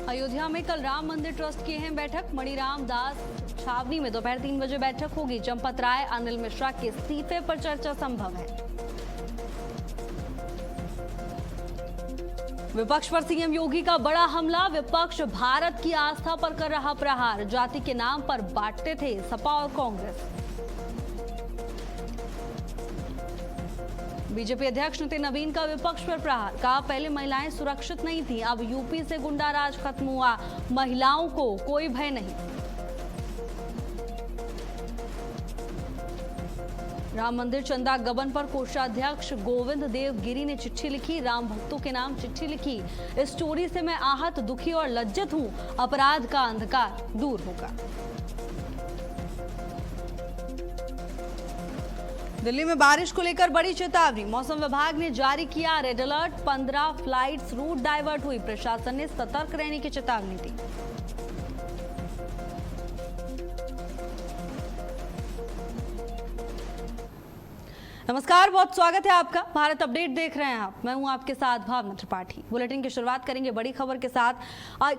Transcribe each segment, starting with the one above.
अयोध्या में कल राम मंदिर ट्रस्ट की अहम बैठक। मणिराम दास छावनी में दोपहर 3 बजे बैठक होगी। चंपत राय, अनिल मिश्रा के इस्तीफे पर चर्चा संभव है। विपक्ष पर सीएम योगी का बड़ा हमला। विपक्ष भारत की आस्था पर कर रहा प्रहार। जाति के नाम पर बांटते थे सपा और कांग्रेस। बीजेपी अध्यक्ष नितिन नवीन का विपक्ष पर प्रहार। कहा पहले महिलाएं सुरक्षित नहीं थी, अब यूपी से गुंडा राज खत्म हुआ, महिलाओं को कोई भय नहीं। राम मंदिर चंदा गबन पर कोषाध्यक्ष गोविंद देव गिरी ने चिट्ठी लिखी। राम भक्तों के नाम चिट्ठी लिखी। इस स्टोरी से मैं आहत, दुखी और लज्जित हूं। अपराध का अंधकार दूर होगा। दिल्ली में बारिश को लेकर बड़ी चेतावनी। मौसम विभाग ने जारी किया red alert. 15 flights route divert हुई। प्रशासन ने सतर्क रहने की चेतावनी दी। नमस्कार, बहुत स्वागत है आपका। भारत अपडेट देख रहे हैं आप। मैं हूं आपके साथ भावना त्रिपाठी। बुलेटिन की शुरुआत करेंगे बड़ी खबर के साथ।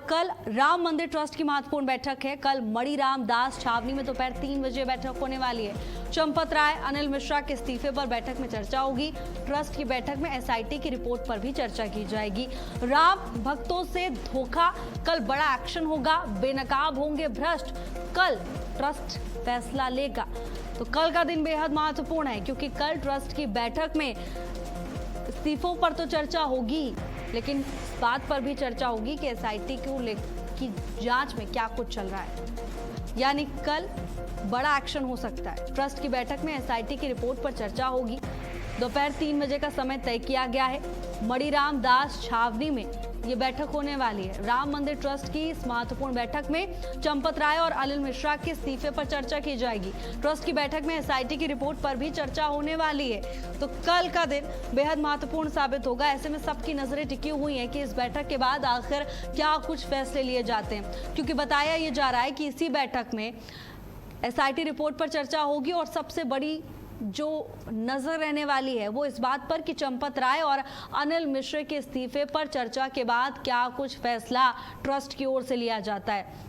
कल राम मंदिर ट्रस्ट की महत्वपूर्ण बैठक है। कल मणिराम दास छावनी में दोपहर 3 बजे बैठक होने वाली है। चंपत राय, अनिल मिश्रा के इस्तीफे पर बैठक में चर्चा होगी। ट्रस्ट की बैठक में एसआईटी की रिपोर्ट पर भी चर्चा की जाएगी। राम भक्तों से धोखा, कल बड़ा एक्शन होगा। बेनकाब होंगे भ्रष्ट, कल ट्रस्ट फैसला लेगा। तो कल का दिन बेहद महत्वपूर्ण है, क्योंकि कल ट्रस्ट की बैठक में इस्तीफों पर तो चर्चा होगी, लेकिन इस बात पर भी चर्चा होगी कि एसआईटी की जांच में क्या कुछ चल रहा है। यानी कल बड़ा एक्शन हो सकता है। ट्रस्ट की बैठक में एसआईटी की रिपोर्ट पर चर्चा होगी। दोपहर 3 बजे का समय तय किया गया है। मणिराम दास छावनी में ये बैठक होने वाली है। राम मंदिर ट्रस्ट की इस महत्वपूर्ण बैठक में चंपत राय और अनिल मिश्रा के इस्तीफे पर चर्चा की जाएगी। ट्रस्ट की बैठक में एसआईटी की रिपोर्ट पर भी चर्चा होने वाली है। तो कल का दिन बेहद महत्वपूर्ण साबित होगा। ऐसे में सबकी नजरें टिकी हुई हैं कि इस बैठक के बाद आखिर क्या कुछ फैसले लिए जाते हैं, क्योंकि बताया ये जा रहा है कि इसी बैठक में एसआईटी रिपोर्ट पर चर्चा होगी और सबसे बड़ी जो नजर रहने वाली है वो इस बात पर कि चंपत राय और अनिल मिश्रा के इस्तीफे पर चर्चा के बाद क्या कुछ फैसला ट्रस्ट की ओर से लिया जाता है।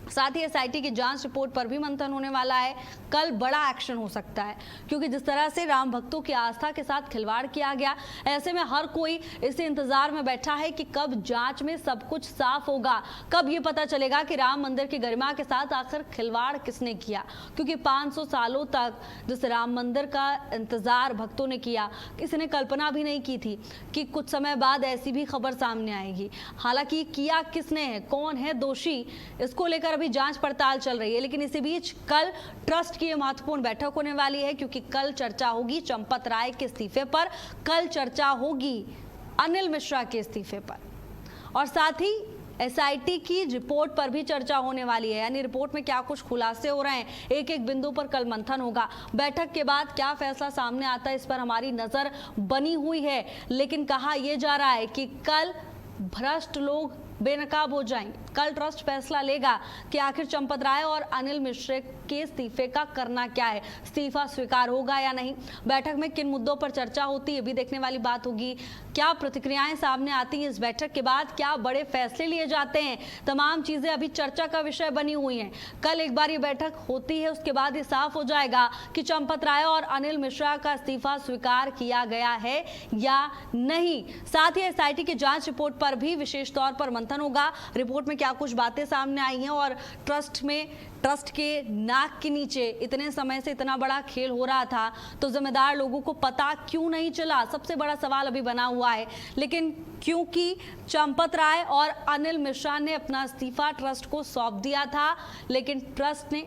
साथ ही एसआईटी की जांच रिपोर्ट पर भी मंथन होने वाला है। कल बड़ा एक्शन हो सकता है, क्योंकि जिस तरह से राम भक्तों की आस्था के साथ खिलवाड़ किया गया, ऐसे में हर कोई इसे इंतजार में बैठा है कि कब जांच में सब कुछ साफ होगा, कब ये पता चलेगा कि राम मंदिर की गरिमा के साथ आखिर खिलवाड़ किसने किया। क्योंकि 500 सालों तक जिस राम मंदिर का इंतजार भक्तों ने किया, किसी ने कल्पना भी नहीं की थी कि कुछ समय बाद ऐसी भी खबर सामने आएगी। हालांकि किया किसने है, कौन है दोषी, इसको लेकर अभी जांच पड़ताल चल रही है। लेकिन इसी बीच कल ट्रस्ट की महत्वपूर्ण बैठक होने वाली है, क्योंकि कल चर्चा होगी चंपत राय के इस्तीफे पर, कल चर्चा होगी अनिल मिश्रा के इस्तीफे पर, और साथ ही एसआईटी की रिपोर्ट पर भी चर्चा होने वाली है। यानी रिपोर्ट में क्या कुछ खुलासे हो रहे हैं, एक एक बिंदु पर कल मंथन होगा। बैठक के बाद क्या फैसला सामने आता है, इस पर हमारी नजर बनी हुई है। लेकिन कहा यह जा रहा है कि कल भ्रष्ट लोग बेनकाब हो जाएंगे। कल ट्रस्ट फैसला लेगा कि आखिर चंपत राय और अनिल मिश्रा के इस्तीफे का करना क्या है, इस्तीफा स्वीकार होगा या नहीं। बैठक में किन मुद्दों पर चर्चा होती है, ये भी देखने वाली बात होगी। क्या प्रतिक्रियाएं सामने आती हैं इस बैठक के बाद, क्या बड़े फैसले लिए जाते हैं, तमाम चीजें अभी चर्चा का विषय बनी हुई हैं। कल एक बार ये बैठक होती है, उसके बाद ये साफ हो जाएगा कि चंपत राय और अनिल मिश्रा का इस्तीफा स्वीकार किया गया है या नहीं। साथ ही एसआईटी की जांच रिपोर्ट पर भी विशेष तौर पर मंथन होगा। रिपोर्ट में क्या कुछ बातें सामने आई हैं और ट्रस्ट के नाक के नीचे इतने समय से इतना बड़ा खेल हो रहा था, तो जिम्मेदार लोगों को पता क्यों नहीं चला, सबसे बड़ा सवाल अभी बना हुआ है। लेकिन क्योंकि चंपत राय और अनिल मिश्रा ने अपना इस्तीफा ट्रस्ट को सौंप दिया था, लेकिन ट्रस्ट ने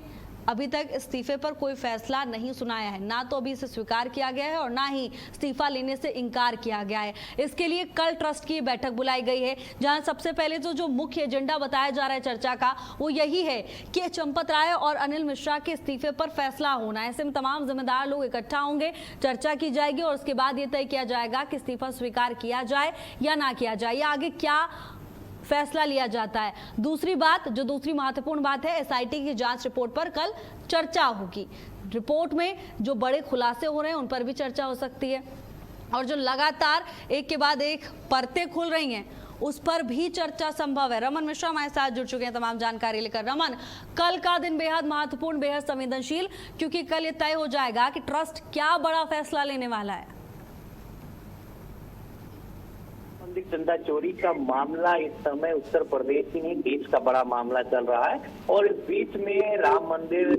अभी तक इस्तीफे पर कोई फैसला नहीं सुनाया है। ना तो अभी इसे स्वीकार किया गया है और ना ही इस्तीफा लेने से इनकार किया गया है। इसके लिए कल ट्रस्ट की बैठक बुलाई गई है, जहां सबसे पहले जो मुख्य एजेंडा बताया जा रहा है चर्चा का, वो यही है कि चंपत राय और अनिल मिश्रा के इस्तीफे पर फैसला होना है। ऐसे में तमाम जिम्मेदार लोग इकट्ठा होंगे, चर्चा की जाएगी और उसके बाद ये तय किया जाएगा कि इस्तीफा स्वीकार किया जाए या ना किया जाए, या आगे क्या फैसला लिया जाता है। दूसरी महत्वपूर्ण बात है, एसआईटी की जांच रिपोर्ट पर कल चर्चा होगी। रिपोर्ट में जो बड़े खुलासे हो रहे हैं उन पर भी चर्चा हो सकती है, और जो लगातार एक के बाद एक परतें खुल रही हैं उस पर भी चर्चा संभव है। रमन मिश्रा हमारे साथ जुड़ चुके हैं तमाम जानकारी लेकर। रमन, कल का दिन बेहद महत्वपूर्ण, बेहद संवेदनशील, क्योंकि कल ये तय हो जाएगा कि ट्रस्ट क्या बड़ा फैसला लेने वाला है। चंदा चोरी का मामला इस समय उत्तर प्रदेश ही नहीं देश का बड़ा मामला चल रहा है, और इस बीच में राम मंदिर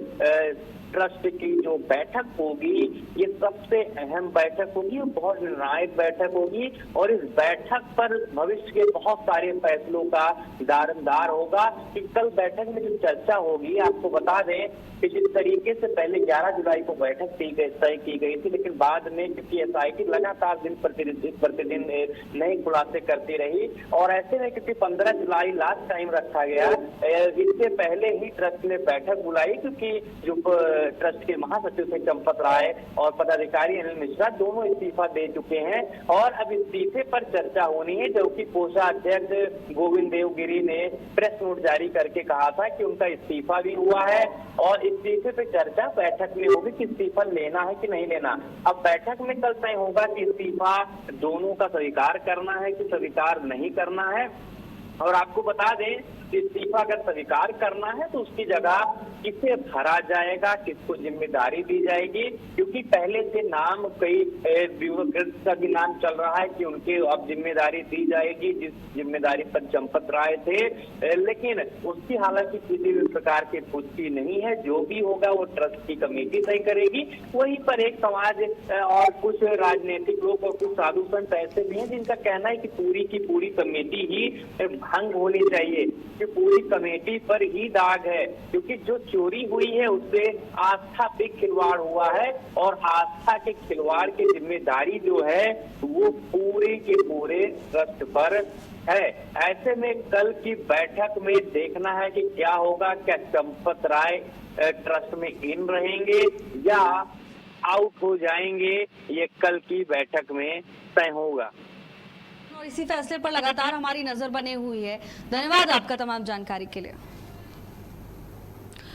ट्रस्ट की जो बैठक होगी ये सबसे अहम बैठक होगी, बहुत निर्णायक बैठक होगी, और इस बैठक पर भविष्य के बहुत सारे फैसलों का दारोमदार होगा। कि कल बैठक में जो चर्चा होगी, आपको बता दें कि जिस तरीके से पहले 11 जुलाई को बैठक तय की गई थी, लेकिन बाद में क्योंकि SIT लगातार दिन प्रतिदिन नए खुलासे करती रही, और ऐसे में क्योंकि 15 जुलाई लास्ट टाइम रखा गया, इससे पहले ही ट्रस्ट ने बैठक बुलाई, क्योंकि जो ट्रस्ट के महासचिव थे चंपत राय और पदाधिकारी अनिल मिश्रा दोनों इस्तीफा दे चुके हैं, और अब इस्तीफे पर चर्चा होनी है। जबकि कोषाध्यक्ष गोविंद देवगिरी ने प्रेस नोट जारी करके कहा था कि उनका इस्तीफा भी हुआ है, और इस्तीफे पे चर्चा बैठक में होगी कि इस्तीफा लेना है कि नहीं लेना। अब बैठक में कल तय होगा कि इस्तीफा दोनों का स्वीकार करना है कि स्वीकार नहीं करना है। और आपको बता दें कि इस्तीफा अगर स्वीकार करना है तो उसकी जगह किसे भरा जाएगा, किसको जिम्मेदारी दी जाएगी, क्योंकि पहले से नाम कई ब्यूरोक्रेट का भी नाम चल रहा है कि उनके अब जिम्मेदारी दी जाएगी, जिस जिम्मेदारी पर चंपत राय थे, लेकिन उसकी हालांकि किसी भी प्रकार की पुष्टि नहीं है। जो भी होगा वो ट्रस्ट की कमेटी तय करेगी। वहीं पर एक समाज और कुछ राजनीतिक लोग और कुछ साधु संत ऐसे भी हैं जिनका कहना है कि पूरी की पूरी कमेटी ही भंग होनी चाहिए, कि पूरी कमेटी पर ही दाग है, क्योंकि जो चोरी हुई है उससे आस्था पे खिलवाड़ हुआ है, और आस्था के खिलवाड़ की जिम्मेदारी जो है वो पूरे के पूरे ट्रस्ट पर है। ऐसे में कल की बैठक में देखना है कि क्या होगा, क्या चंपत राय ट्रस्ट में इन रहेंगे या आउट हो जाएंगे, ये कल की बैठक में तय होगा। और इसी फैसले पर लगातार हमारी नजर बने हुई है। धन्यवाद आपका तमाम जानकारी के लिए।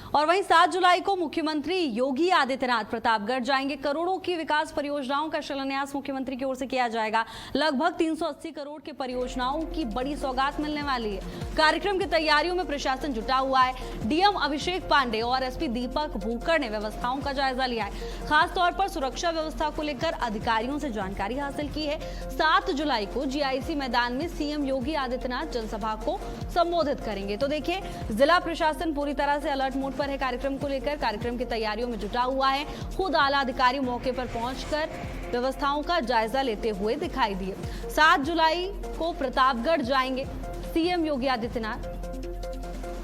और वहीं 7 जुलाई को मुख्यमंत्री योगी आदित्यनाथ प्रतापगढ़ जाएंगे। करोड़ों की विकास परियोजनाओं का शिलान्यास मुख्यमंत्री की ओर से किया जाएगा। लगभग 380 करोड़ की परियोजनाओं की बड़ी सौगात मिलने वाली है। कार्यक्रम की तैयारियों में प्रशासन जुटा हुआ है। डीएम अभिषेक पांडे और एसपी दीपक भूकर ने व्यवस्थाओं का जायजा लिया है। खास तौर पर सुरक्षा व्यवस्था को लेकर अधिकारियों से जानकारी हासिल की है। 7 जुलाई को GIC मैदान में सीएम योगी आदित्यनाथ जनसभा को संबोधित करेंगे। तो देखिए, जिला प्रशासन पूरी तरह से अलर्ट मोड है कार्यक्रम को लेकर। कार्यक्रम की तैयारियों में जुटा हुआ है। खुद आला अधिकारी मौके पर पहुंचकर व्यवस्थाओं का जायजा लेते हुए दिखाई दिए। 7 जुलाई को प्रतापगढ़ जाएंगे सीएम योगी आदित्यनाथ।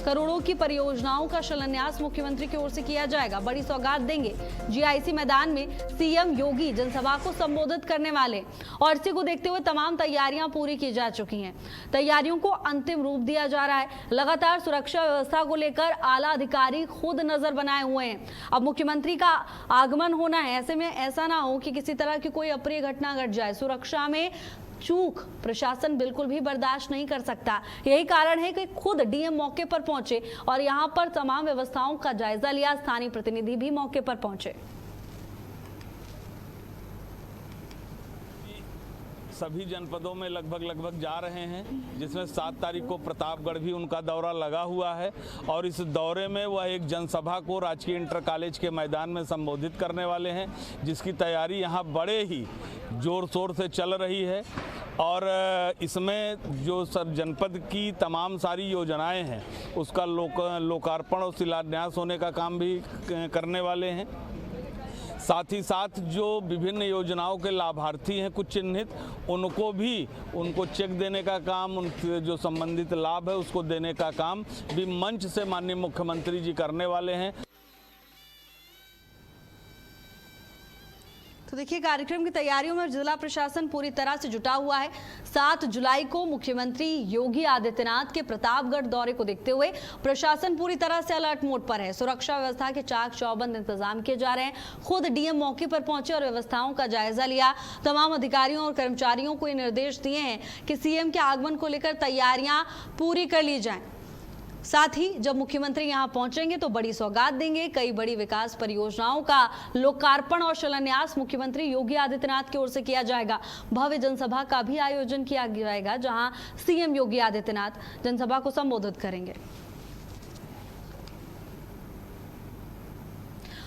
करोड़ों की परियोजनाओं का शिलान्यास मुख्यमंत्री की ओर से किया जाएगा। बड़ी सौगात देंगे। GIC मैदान में सीएम योगी जनसभा को संबोधित करने वाले, और इसी को देखते हुए तमाम तैयारियां पूरी की जा चुकी हैं। तैयारियों को अंतिम रूप दिया जा रहा है। लगातार सुरक्षा व्यवस्था को लेकर आला अधिकारी खुद नजर बनाए हुए हैं। अब मुख्यमंत्री का आगमन होना है, ऐसे में ऐसा ना हो कि किसी तरह की कोई अप्रिय घटना घट जाए। सुरक्षा में चूक प्रशासन बिल्कुल भी बर्दाश्त नहीं कर सकता। यही कारण है कि खुद डीएम मौके पर पहुंचे और यहां पर तमाम व्यवस्थाओं का जायजा लिया। स्थानीय प्रतिनिधि भी मौके पर पहुंचे। सभी जनपदों में लगभग जा रहे हैं, जिसमें 7 तारीख को प्रतापगढ़ भी उनका दौरा लगा हुआ है, और इस दौरे में वह एक जनसभा को राजकीय इंटर कॉलेज के मैदान में संबोधित करने वाले हैं, जिसकी तैयारी यहाँ बड़े ही जोर शोर से चल रही है। और इसमें जो सब जनपद की तमाम सारी योजनाएं हैं उसका लोकार्पण और शिलान्यास होने का काम भी करने वाले हैं। साथ ही साथ जो विभिन्न योजनाओं के लाभार्थी हैं कुछ चिन्हित, उनको चेक देने का काम, उनके जो संबंधित लाभ है उसको देने का काम भी मंच से माननीय मुख्यमंत्री जी करने वाले हैं। तो देखिए, कार्यक्रम की तैयारियों में जिला प्रशासन पूरी तरह से जुटा हुआ है। 7 जुलाई को मुख्यमंत्री योगी आदित्यनाथ के प्रतापगढ़ दौरे को देखते हुए प्रशासन पूरी तरह से अलर्ट मोड पर है। सुरक्षा व्यवस्था के चाक चौबंद इंतजाम किए जा रहे हैं। खुद डीएम मौके पर पहुंचे और व्यवस्थाओं का जायजा लिया। तमाम अधिकारियों और कर्मचारियों को ये निर्देश दिए हैं कि सीएम के आगमन को लेकर तैयारियां पूरी कर ली जाएं। साथ ही जब मुख्यमंत्री यहां पहुंचेंगे तो बड़ी सौगात देंगे। कई बड़ी विकास परियोजनाओं का लोकार्पण और शिलान्यास मुख्यमंत्री योगी आदित्यनाथ की ओर से किया जाएगा। भव्य जनसभा का भी आयोजन किया जाएगा, जहां सीएम योगी आदित्यनाथ जनसभा को संबोधित करेंगे।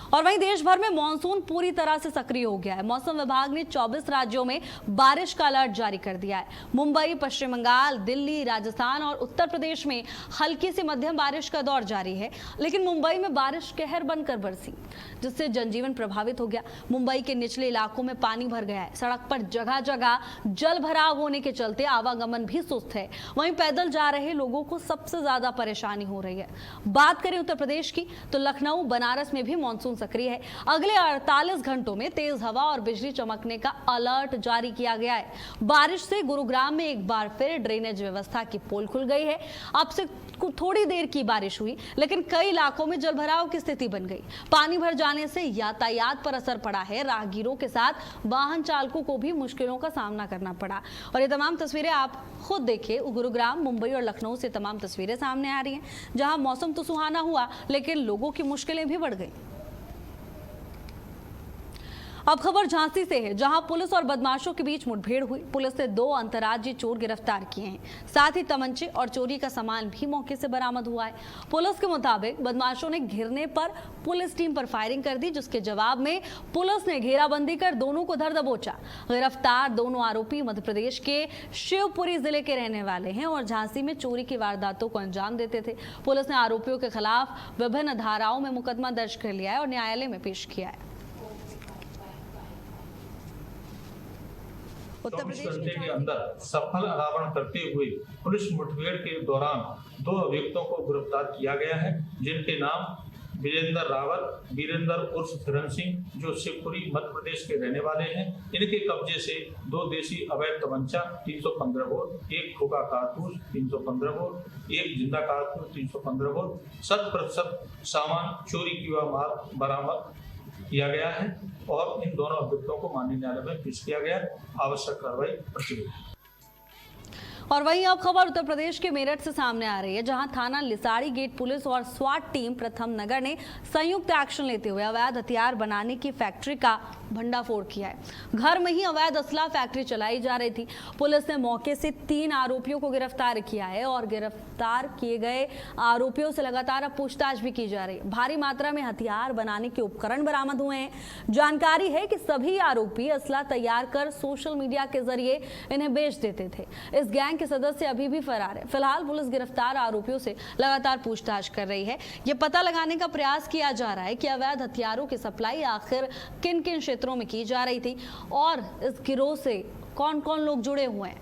और वहीं देश भर में मानसून पूरी तरह से सक्रिय हो गया है। मौसम विभाग ने 24 राज्यों में बारिश का अलर्ट जारी कर दिया है। मुंबई, पश्चिम बंगाल, दिल्ली, राजस्थान और उत्तर प्रदेश में हल्की से मध्यम बारिश का दौर जारी है, लेकिन मुंबई में बारिश कहर बनकर बरसी, जिससे जनजीवन प्रभावित हो गया। मुंबई के निचले इलाकों में पानी भर गया है। सड़क पर जगह जगह जल भराव होने के चलते आवागमन भी सुस्त है। वहीं पैदल जा रहे लोगों को सबसे ज्यादा परेशानी हो रही है। बात करें उत्तर प्रदेश की तो लखनऊ, बनारस में भी मानसून सक्रिय है। अगले 48 घंटों में तेज हवा और बिजली चमकने का अलर्ट जारी किया गया है। बारिश से गुरुग्राम में एक बार फिर ड्रेनेज व्यवस्था की पोल खुल गई है। अब से थोड़ी देर की बारिश हुई, लेकिन कई इलाकों में जलभराव की स्थिति बन गई। पानी भर जाने से यातायात पर असर पड़ा है। राहगीरों के साथ वाहन चालकों को भी मुश्किलों का सामना करना पड़ा। और ये तमाम तस्वीरें आप खुद देखिए। गुरुग्राम, मुंबई और लखनऊ से तमाम तस्वीरें सामने आ रही हैं, जहां मौसम तो सुहाना हुआ, लेकिन लोगों की मुश्किलें भी बढ़ गई। अब खबर झांसी से है, जहां पुलिस और बदमाशों के बीच मुठभेड़ हुई। पुलिस ने 2 अंतर्राज्यीय चोर गिरफ्तार किए हैं। साथ ही तमंचे और चोरी का सामान भी मौके से बरामद हुआ है। पुलिस के मुताबिक बदमाशों ने घिरने पर पुलिस टीम पर फायरिंग कर दी, जिसके जवाब में पुलिस ने घेराबंदी कर दोनों को धर दबोचा। गिरफ्तार दोनों आरोपी मध्य प्रदेश के शिवपुरी जिले के रहने वाले हैं और झांसी में चोरी की वारदातों को अंजाम देते थे। पुलिस ने आरोपियों के खिलाफ विभिन्न धाराओं में मुकदमा दर्ज कर लिया है और न्यायालय में पेश किया है। उत्तर प्रदेश के अंदर सफल अनावरण करते हुए पुलिस मुठभेड़ के दौरान 2 अभियुक्तों को गिरफ्तार किया गया है, जिनके नाम विजेंद्र रावत, वीरेंद्र उर्फ फिरन सिंह, जो शिवपुरी मध्य प्रदेश के रहने वाले हैं। इनके कब्जे से 2 देसी अवैध तमंचा 315 बोर, 1 खोखा कारतूस 315 बोर, 1 जिंदा कारतूस 315 बोर, 100% सामान चोरी की हुआ माल बरामद किया गया है और इन दोनों अभियुक्तों को माननीय न्यायालय में पेश किया गया। आवश्यक कार्रवाई प्रचलित है। और वहीं अब खबर उत्तर प्रदेश के मेरठ से सामने आ रही है, जहां थाना लिसाड़ी गेट पुलिस और स्वाट टीम प्रथम नगर ने संयुक्त एक्शन लेते हुए अवैध हथियार बनाने की फैक्ट्री का भंडाफोड़ किया है। घर में ही अवैध असला फैक्ट्री चलाई जा रही थी। पुलिस ने मौके से 3 आरोपियों को गिरफ्तार किया है और गिरफ्तार किए गए आरोपियों से लगातार अब पूछताछ भी की जा रही है। भारी मात्रा में हथियार बनाने के उपकरण बरामद हुए हैं। जानकारी है कि सभी आरोपी असला तैयार कर सोशल मीडिया के जरिए इन्हें बेच देते थे। इस गैंग के सदस्य अभी भी फरार है। फिलहाल पुलिस गिरफ्तार आरोपियों से लगातार पूछताछ कर रही है। ये पता लगाने का प्रयास किया जा रहा है कि अवैध हथियारों की सप्लाई आखिर किन किन क्षेत्रों में की जा रही थी और इस गिरोह से कौन कौन लोग जुड़े हुए हैं।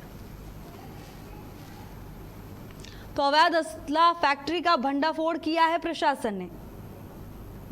तो अवैध असला फैक्ट्री का भंडाफोड़ किया है प्रशासन ने।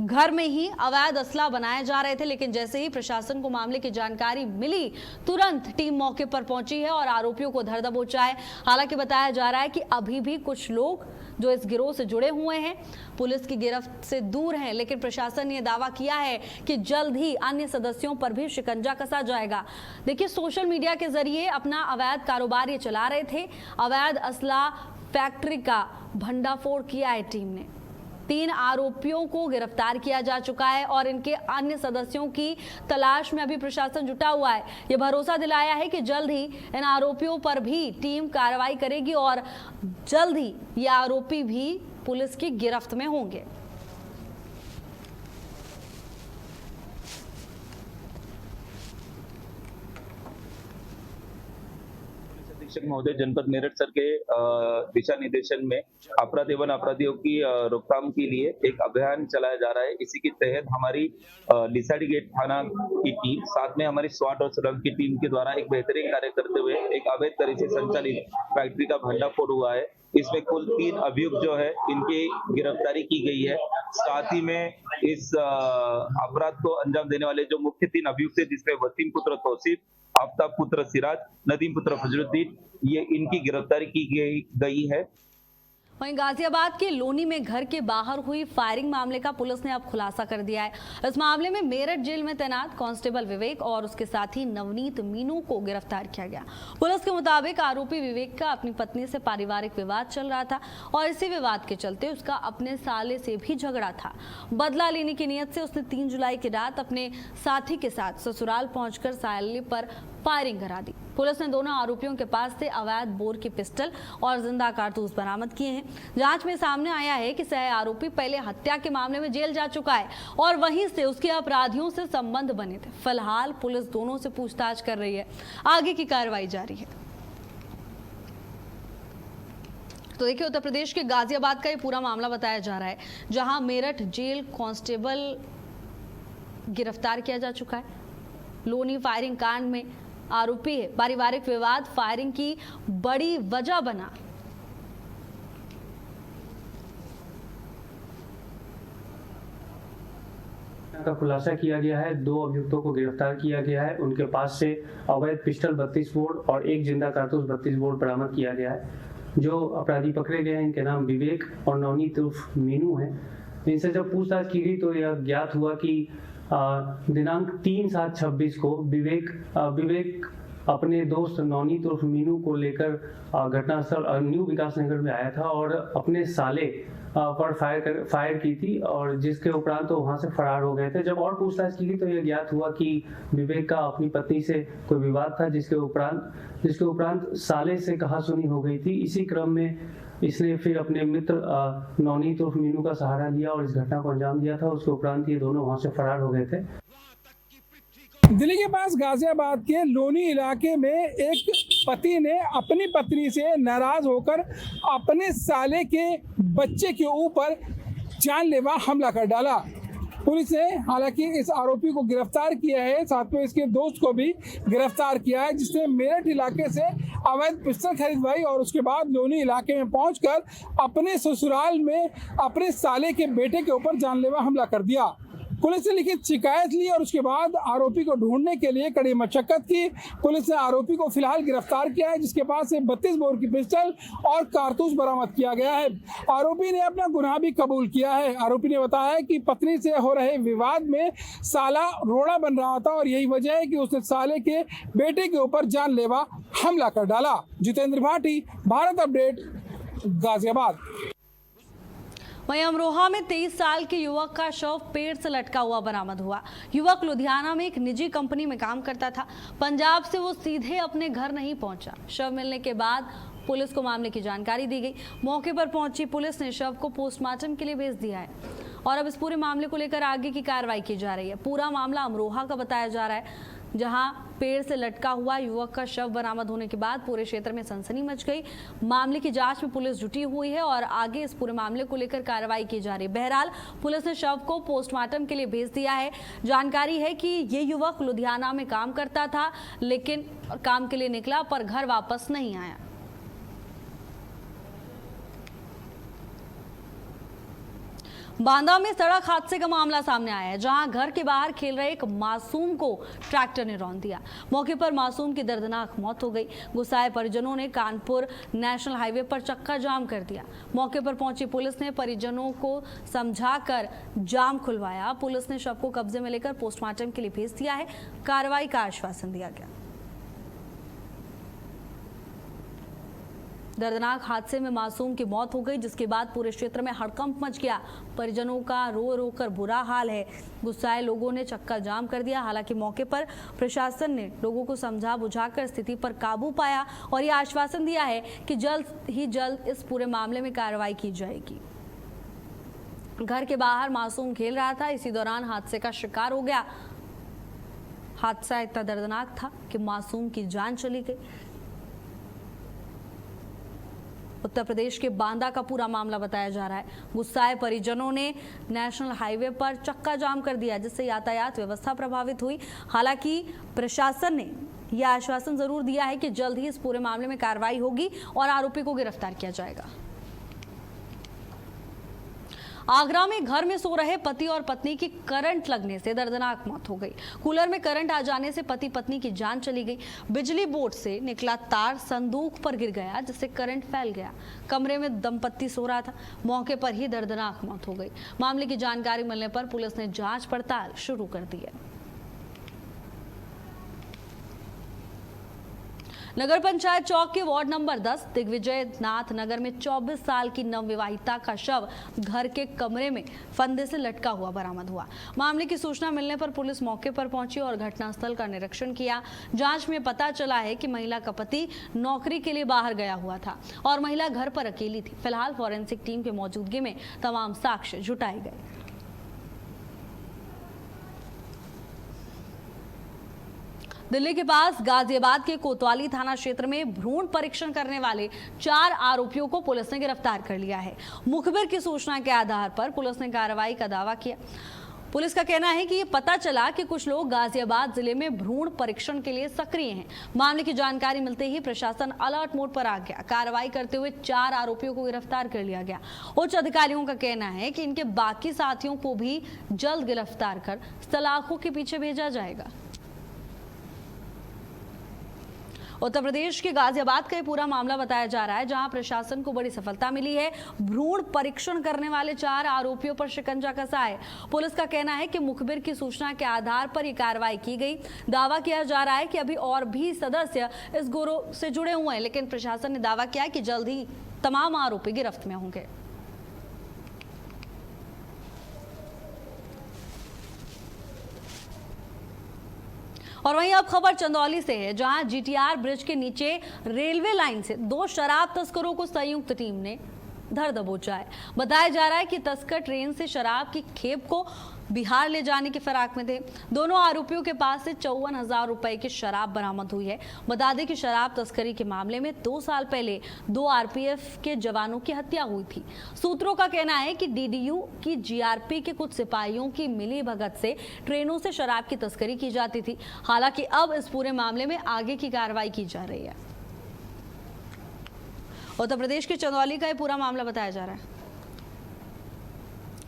घर में ही अवैध असला बनाए जा रहे थे, लेकिन जैसे ही प्रशासन को मामले की जानकारी मिली, तुरंत टीम मौके पर पहुंची है और आरोपियों को धर दबोचा है। हालांकि बताया जा रहा है कि अभी भी कुछ लोग जो इस गिरोह से जुड़े हुए हैं पुलिस की गिरफ्त से दूर हैं, लेकिन प्रशासन ने दावा किया है कि जल्द ही अन्य सदस्यों पर भी शिकंजा कसा जाएगा। देखिए, सोशल मीडिया के जरिए अपना अवैध कारोबार ये चला रहे थे। अवैध असला फैक्ट्री का भंडाफोड़ किया है टीम ने। 3 आरोपियों को गिरफ्तार किया जा चुका है और इनके अन्य सदस्यों की तलाश में अभी प्रशासन जुटा हुआ है। ये भरोसा दिलाया है कि जल्द ही इन आरोपियों पर भी टीम कार्रवाई करेगी और जल्द ही ये आरोपी भी पुलिस की गिरफ्त में होंगे। अधीक्षक महोदय जनपद मेरठ सर के दिशा निर्देशन में अपराध एवं अपराधियों की रोकथाम के लिए एक अभियान चलाया जा रहा है। इसी के तहत हमारी लिसाड़ी गेट थाना की टीम साथ में हमारी स्वाट और सुरंग की टीम के द्वारा एक बेहतरीन कार्य करते हुए एक अवैध तरीके से संचालित फैक्ट्री का भंडाफोड़ हुआ है। इसमें कुल 3 अभियुक्त जो है इनकी गिरफ्तारी की गई है। साथ ही में इस अपराध को अंजाम देने वाले जो मुख्य 3 अभियुक्त है, जिसमें वसीम पुत्र तौसीफ, आफ्ताब पुत्र सिराज, नदीम पुत्र फजरुद्दीन, ये इनकी गिरफ्तारी की गई है। वहीं गाजियाबाद के लोनी में घर के बाहर हुई फायरिंग मामले का पुलिस ने अब खुलासा कर दिया है। इस मामले में मेरठ जेल में तैनात कांस्टेबल विवेक और उसके साथी नवनीत मीनू को गिरफ्तार किया गया। पुलिस के मुताबिक आरोपी विवेक का अपनी पत्नी से पारिवारिक विवाद चल रहा था और इसी विवाद के चलते उसका अपने साले से भी झगड़ा था। बदला लेने की नीयत से उसने 3 जुलाई की रात अपने साथी के साथ ससुराल पहुंचकर साले पर फायरिंग करा दी। पुलिस ने दोनों आरोपियों के पास से अवैध बोर की पिस्टल और जिंदा कारतूस बरामद किए हैं। जांच में सामने आया है कि सह आरोपी पहले हत्या के मामले में जेल जा चुका है और वहीं से उसके अपराधियों से संबंध बने थे। फिलहाल पुलिस दोनों से पूछताछ कर रही है, आगे की कार्रवाई जारी है। तो देखिए, उत्तर प्रदेश के गाजियाबाद का ये पूरा मामला बताया जा रहा है, जहां मेरठ जेल कांस्टेबल गिरफ्तार किया जा चुका है। लोनी फायरिंग कांड में आरोपी है। पारिवारिक विवाद फायरिंग की बड़ी वजह बना। का खुलासा किया गया है। 2 अभियुक्तों को गिरफ्तार किया गया है। उनके पास से अवैध पिस्टल 32 बोर और एक जिंदा कारतूस 32 बोर बरामद किया गया है। जो अपराधी पकड़े गए हैं इनके नाम विवेक और नवनीत उर्फ मीनू है। इनसे जब पूछताछ की गई तो यह ज्ञात हुआ कि दिनांक 3/7/26 को विवेक अपने दोस्त नवनीत उर्फ मीनू को लेकर घटनास्थल न्यू विकास नगर में आया था और अपने साले पर फायर की थी और जिसके उपरांत तो वहां से फरार हो गए थे। जब और पूछताछ की गई तो यह ज्ञात हुआ कि विवेक का अपनी पत्नी से कोई विवाद था, जिसके उपरांत साले से कहासुनी हो गई थी। इसी क्रम में इसने फिर अपने मित्र नवनीत उर्फ मीनू का सहारा लिया और इस घटना को अंजाम दिया था। उसके उपरांत ये दोनों वहां से फरार हो गए थे। दिल्ली के पास गाजियाबाद के लोनी इलाके में एक पति ने अपनी पत्नी से नाराज होकर अपने साले के बच्चे के ऊपर जानलेवा हमला कर डाला। पुलिस ने हालांकि इस आरोपी को गिरफ्तार किया है, साथ में इसके दोस्त को भी गिरफ्तार किया है, जिसने मेरठ इलाके से अवैध पिस्टल खरीदवाई और उसके बाद लोनी इलाके में पहुंचकर अपने ससुराल में अपने साले के बेटे के ऊपर जानलेवा हमला कर दिया। पुलिस ने लिखित शिकायत ली और उसके बाद आरोपी को ढूंढने के लिए कड़ी मशक्कत की। पुलिस ने आरोपी को फिलहाल गिरफ्तार किया है, जिसके पास से 32 बोर की पिस्टल और कारतूस बरामद किया गया है। आरोपी ने अपना गुनाह भी कबूल किया है। आरोपी ने बताया कि पत्नी से हो रहे विवाद में साला रोड़ा बन रहा था और यही वजह है कि उसने साले के बेटे के ऊपर जानलेवा हमला कर डाला। जितेंद्र भाटी, भारत अपडेट, गाजियाबाद। वहीं अमरोहा में 23 साल के युवक का शव पेड़ से लटका हुआ बरामद हुआ। युवक लुधियाना में एक निजी कंपनी में काम करता था। पंजाब से वो सीधे अपने घर नहीं पहुंचा। शव मिलने के बाद पुलिस को मामले की जानकारी दी गई। मौके पर पहुंची पुलिस ने शव को पोस्टमार्टम के लिए भेज दिया है और अब इस पूरे मामले को लेकर आगे की कार्रवाई की जा रही है। पूरा मामला अमरोहा का बताया जा रहा है, जहां पेड़ से लटका हुआ युवक का शव बरामद होने के बाद पूरे क्षेत्र में सनसनी मच गई। मामले की जांच में पुलिस जुटी हुई है और आगे इस पूरे मामले को लेकर कार्रवाई की जा रही है। बहरहाल पुलिस ने शव को पोस्टमार्टम के लिए भेज दिया है। जानकारी है कि ये युवक लुधियाना में काम करता था, लेकिन काम के लिए निकला पर घर वापस नहीं आया। बांदा में सड़क हादसे का मामला सामने आया है, जहां घर के बाहर खेल रहे एक मासूम को ट्रैक्टर ने रौंद दिया। मौके पर मासूम की दर्दनाक मौत हो गई। गुस्साए परिजनों ने कानपुर नेशनल हाईवे पर चक्का जाम कर दिया। मौके पर पहुंची पुलिस ने परिजनों को समझाकर जाम खुलवाया। पुलिस ने शव को कब्जे में लेकर पोस्टमार्टम के लिए भेज दिया है। कार्रवाई का आश्वासन दिया गया। दर्दनाक हादसे में मासूम की मौत हो गई, जिसके बाद पूरे क्षेत्र में हड़कंप मच गया। परिजनों का रो रो कर बुरा हाल है। गुस्साए लोगों ने चक्का जाम कर दिया। हालांकि मौके पर प्रशासन ने लोगों को समझा बुझाकर स्थिति पर काबू पाया और यह आश्वासन दिया है कि जल्द ही जल्द इस पूरे मामले में कार्रवाई की जाएगी। घर के बाहर मासूम खेल रहा था, इसी दौरान हादसे का शिकार हो गया। हादसा इतना दर्दनाक था कि मासूम की जान चली गई। उत्तर प्रदेश के बांदा का पूरा मामला बताया जा रहा है। गुस्साए परिजनों ने नेशनल हाईवे पर चक्का जाम कर दिया, जिससे यातायात व्यवस्था प्रभावित हुई। हालांकि प्रशासन ने यह आश्वासन जरूर दिया है कि जल्द ही इस पूरे मामले में कार्रवाई होगी और आरोपी को गिरफ्तार किया जाएगा। आगरा में घर में सो रहे पति और पत्नी की करंट लगने से दर्दनाक मौत हो गई। कूलर में करंट आ जाने से पति पत्नी की जान चली गई। बिजली बोर्ड से निकला तार संदूक पर गिर गया, जिससे करंट फैल गया। कमरे में दंपत्ति सो रहा था। मौके पर ही दर्दनाक मौत हो गई। मामले की जानकारी मिलने पर पुलिस ने जांच पड़ताल शुरू कर दी है। नगर पंचायत चौक के वार्ड नंबर 10 दिग्विजय नाथ नगर में 24 साल की नवविवाहिता का शव घर के कमरे में फंदे से लटका हुआ बरामद हुआ। मामले की सूचना मिलने पर पुलिस मौके पर पहुंची और घटनास्थल का निरीक्षण किया। जांच में पता चला है कि महिला का पति नौकरी के लिए बाहर गया हुआ था और महिला घर पर अकेली थी। फिलहाल फॉरेंसिक टीम की मौजूदगी में तमाम साक्ष्य जुटाए गए। दिल्ली के पास गाजियाबाद के कोतवाली थाना क्षेत्र में भ्रूण परीक्षण करने वाले 4 आरोपियों को पुलिस ने गिरफ्तार कर लिया है। मुखबिर की सूचना के आधार पर पुलिस ने कार्रवाई का दावा किया। पुलिस का कहना है कि ये पता चला कि कुछ लोग गाजियाबाद जिले में भ्रूण परीक्षण के लिए सक्रिय हैं। मामले की जानकारी मिलते ही प्रशासन अलर्ट मोड पर आ गया। कार्रवाई करते हुए 4 आरोपियों को गिरफ्तार कर लिया गया। उच्च अधिकारियों का कहना है कि इनके बाकी साथियों को भी जल्द गिरफ्तार कर सलाखों के पीछे भेजा जाएगा। उत्तर प्रदेश के गाजियाबाद का ये पूरा मामला बताया जा रहा है, जहां प्रशासन को बड़ी सफलता मिली है। भ्रूण परीक्षण करने वाले 4 आरोपियों पर शिकंजा कसा है। पुलिस का कहना है कि मुखबिर की सूचना के आधार पर ये कार्रवाई की गई। दावा किया जा रहा है कि अभी और भी सदस्य इस गिरोह से जुड़े हुए हैं, लेकिन प्रशासन ने दावा किया है कि जल्द ही तमाम आरोपी गिरफ्त में होंगे। और वहीं अब खबर चंदौली से है, जहां जीटीआर ब्रिज के नीचे रेलवे लाइन से 2 शराब तस्करों को संयुक्त टीम ने धर दबोचा है। बताया जा रहा है कि तस्कर ट्रेन से शराब की खेप को बिहार ले जाने की फिराक में थे। दोनों आरोपियों के पास से 54,000 रुपए की शराब बरामद हुई है। बता दें कि शराब तस्करी के मामले में 2 साल पहले 2 आरपीएफ के जवानों की हत्या हुई थी। सूत्रों का कहना है कि डीडीयू की जीआरपी के कुछ सिपाहियों की मिली भगत से ट्रेनों से शराब की तस्करी की जाती थी। हालांकि अब इस पूरे मामले में आगे की कार्रवाई की जा रही है। उत्तर प्रदेश के चंदौली का ये पूरा मामला बताया जा रहा है।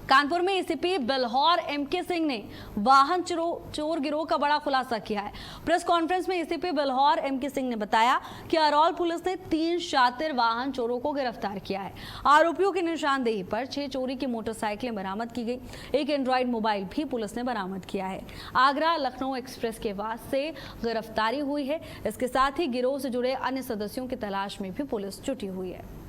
कानपुर में एसीपी बेल्हौर एमके सिंह ने वाहन चोर गिरोह का बड़ा खुलासा किया है। प्रेस कॉन्फ्रेंस में एसीपी बेल्हौर एमके सिंह ने बताया कि अरौल पुलिस ने 3 शातिर वाहन चोरों को गिरफ्तार किया है। आरोपियों की निशानदेही पर 6 चोरी की मोटरसाइकिलें बरामद की गई। एक एंड्रॉइड मोबाइल भी पुलिस ने बरामद किया है। आगरा लखनऊ एक्सप्रेस के वास से गिरफ्तारी हुई है। इसके साथ ही गिरोह से जुड़े अन्य सदस्यों की तलाश में भी पुलिस जुटी हुई है।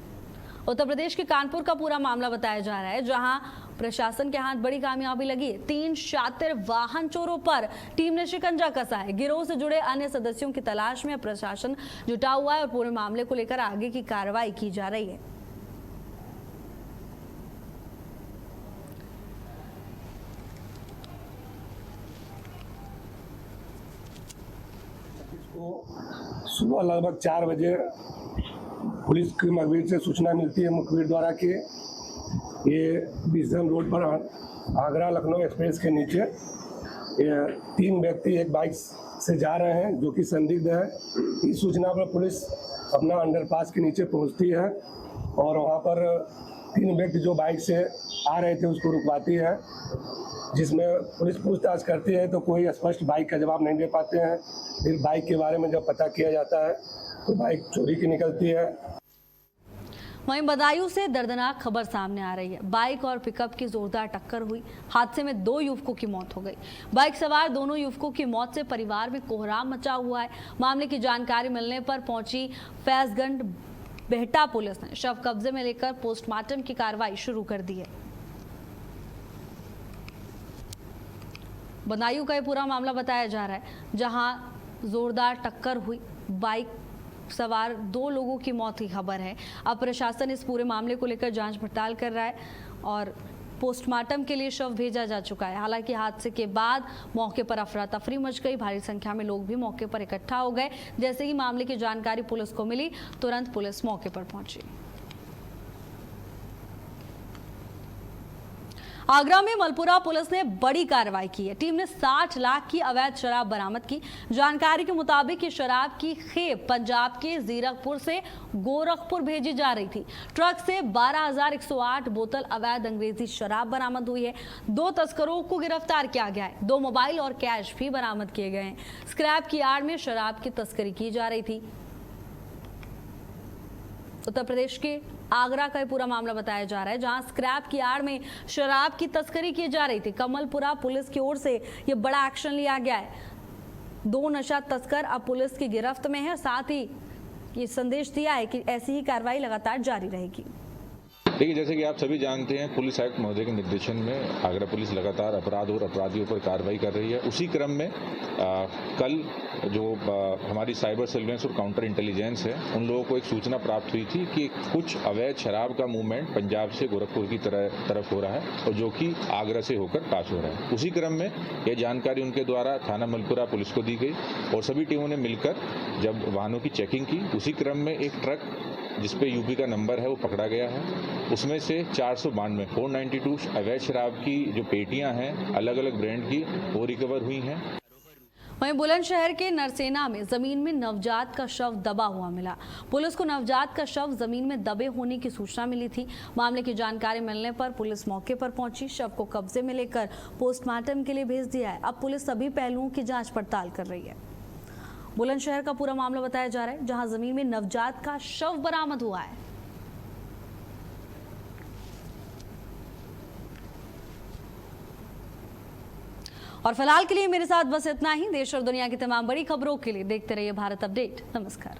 उत्तर प्रदेश के कानपुर का पूरा मामला बताया जा रहा है, जहां प्रशासन के हाथ बड़ी कामयाबी लगी है। 3 शातिर वाहन चोरों पर टीम ने शिकंजा कसा है। गिरोह से जुड़े अन्य सदस्यों की तलाश में प्रशासन जुटा हुआ है और पूरे मामले को लेकर आगे की कार्रवाई की जा रही है। सुबह लगभग 4 बजे पुलिस की मुखबिर से सूचना मिलती है, मुखबिर द्वारा कि ये बिजन रोड पर आगरा लखनऊ एक्सप्रेस के नीचे ये 3 व्यक्ति एक बाइक से जा रहे हैं, जो कि संदिग्ध है। इस सूचना पर पुलिस अपना अंडरपास के नीचे पहुंचती है और वहां पर 3 व्यक्ति जो बाइक से आ रहे थे उसको रुकवाती है, जिसमें पुलिस पूछताछ करती है तो कोई स्पष्ट बाइक का जवाब नहीं दे पाते हैं। फिर बाइक के बारे में जब पता किया जाता है तो बाइक चोरी की निकलती है। वहीं बदायूं से दर्दनाक खबर सामने आ रही है। बाइक और पिकअप की जोरदार टक्कर हुई। हादसे में 2 युवकों की मौत हो गई। बाइक सवार दोनों युवकों की मौत से परिवार में कोहराम मचा हुआ है। मामले की जानकारी मिलने पर पहुंची फैजगंज बेहटा पुलिस ने शव कब्जे में लेकर पोस्टमार्टम की कार्रवाई शुरू कर दी है। बदायूं का ये पूरा मामला बताया जा रहा है, जहां जोरदार टक्कर हुई। बाइक सवार 2 लोगों की मौत की खबर है। अब प्रशासन इस पूरे मामले को लेकर जांच पड़ताल कर रहा है और पोस्टमार्टम के लिए शव भेजा जा चुका है। हालांकि हादसे के बाद मौके पर अफरा तफरी मच गई। भारी संख्या में लोग भी मौके पर इकट्ठा हो गए। जैसे ही मामले की जानकारी पुलिस को मिली, तुरंत पुलिस मौके पर पहुंची। आगरा में मलपुरा पुलिस ने बड़ी कार्रवाई की है। टीम ने 60 लाख की अवैध शराब बरामद की। जानकारी के मुताबिक ये शराब की खेप पंजाब के जीरकपुर से गोरखपुर भेजी जा रही थी। ट्रक से 12,108 बोतल अवैध अंग्रेजी शराब बरामद हुई है। 2 तस्करों को गिरफ्तार किया गया है। 2 मोबाइल और कैश भी बरामद किए गए हैं। स्क्रैप की आड़ में शराब की तस्करी की जा रही थी। उत्तर प्रदेश के आगरा का पूरा मामला बताया जा रहा है, जहां स्क्रैप की आड़ में शराब की तस्करी की जा रही थी। कमलपुरा पुलिस की ओर से यह बड़ा एक्शन लिया गया है। 2 नशा तस्कर अब पुलिस की गिरफ्त में है। साथ ही ये संदेश दिया है कि ऐसी ही कार्रवाई लगातार जारी रहेगी। देखिए, जैसे कि आप सभी जानते हैं, पुलिस आयुक्त महोदय के निर्देशन में आगरा पुलिस लगातार अपराध और अपराधियों पर कार्रवाई कर रही है। उसी क्रम में कल जो हमारी साइबर सर्विलेंस और काउंटर इंटेलिजेंस है, उन लोगों को एक सूचना प्राप्त हुई थी कि कुछ अवैध शराब का मूवमेंट पंजाब से गोरखपुर की तरफ हो रहा है और जो कि आगरा से होकर पास हो रहा है। उसी क्रम में यह जानकारी उनके द्वारा थाना मलपुरा पुलिस को दी गई और सभी टीमों ने मिलकर जब वाहनों की चेकिंग की, उसी क्रम में एक ट्रक जिसपे यूपी का नंबर है वो पकड़ा गया है। उसमें से 492 अवैध शराब की जो पेटियां हैं अलग अलग ब्रांड की, वो रिकवर हुई हैं। वहीं बुलंदशहर के नरसेना में जमीन में नवजात का शव दबा हुआ मिला। पुलिस को नवजात का शव जमीन में दबे होने की सूचना मिली थी। मामले की जानकारी मिलने पर पुलिस मौके पर पहुंची। शव को कब्जे में लेकर पोस्टमार्टम के लिए भेज दिया है। अब पुलिस सभी पहलुओं की जांच पड़ताल कर रही है। बुलंदशहर का पूरा मामला बताया जा रहा है, जहां जमीन में नवजात का शव बरामद हुआ है। और फिलहाल के लिए मेरे साथ बस इतना ही। देश और दुनिया की तमाम बड़ी खबरों के लिए देखते रहिए भारत अपडेट। नमस्कार।